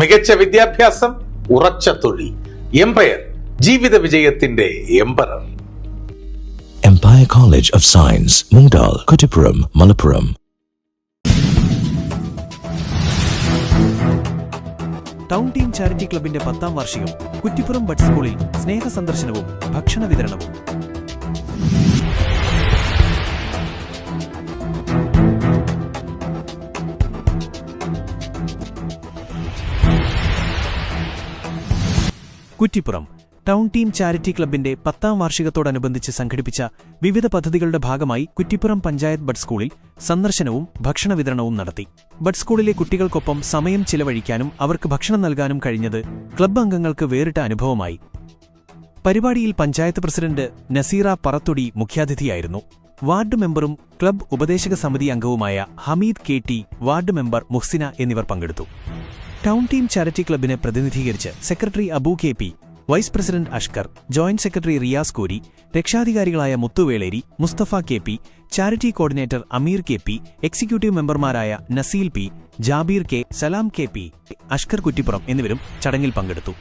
മികച്ച വിദ്യാഭ്യാസം, ഉറച്ച തൊഴിൽ. എംപയർ, ജീവിത വിജയത്തിന്റെ emperor. Empire College of Science, Moondal, Kuttipuram, Malappuram. Town team charity ക്ലബിന്റെ 10ാം വാർഷികം കുറ്റിപ്പുറം ബഡ് സ്കൂളിൽ സ്നേഹ സന്ദർശനവും ഭക്ഷണ വിതരണവും. കുറ്റിപ്പുറം ടൗൺ ടീം ചാരിറ്റി ക്ലബിന്റെ 10ാം വാർഷികത്തോടനുബന്ധിച്ച് സംഘടിപ്പിച്ച വിവിധ പദ്ധതികളുടെ ഭാഗമായി കുറ്റിപ്പുറം പഞ്ചായത്ത് ബഡ് സ്കൂളിൽ സന്ദർശനവും ഭക്ഷണ വിതരണവും നടത്തി. ബഡ് സ്കൂളിലെ കുട്ടികൾക്കൊപ്പം സമയം ചിലവഴിക്കാനും അവർക്ക് ഭക്ഷണം നൽകാനും കഴിഞ്ഞത് ക്ലബ്ബ് അംഗങ്ങൾക്ക് വേറിട്ട അനുഭവമായി. പരിപാടിയിൽ പഞ്ചായത്ത് പ്രസിഡന്റ് നസീറ പറത്തൊടി മുഖ്യാതിഥിയായിരുന്നു. വാർഡ് മെമ്പറും ക്ലബ്ബ് ഉപദേശക സമിതി അംഗവുമായ Hameed KT, ward member Muhsina എന്നിവർ പങ്കെടുത്തു. ടൗൺ ടീം ചാരിറ്റി ക്ലബിനെ പ്രതിനിധീകരിച്ച് secretary Abu KP, vice president Ashkar, joint secretary Riyas Kori, രക്ഷാധികാരികളായ Muthuveleri, Mustafa KP, charity coordinator Ameer KP, executive മെമ്പർമാരായ നസീൽ P, ജാബീർ K, സലാം KP, അഷ്കർ കുറ്റിപ്പുറം എന്നിവരും ചടങ്ങിൽ പങ്കെടുത്തു.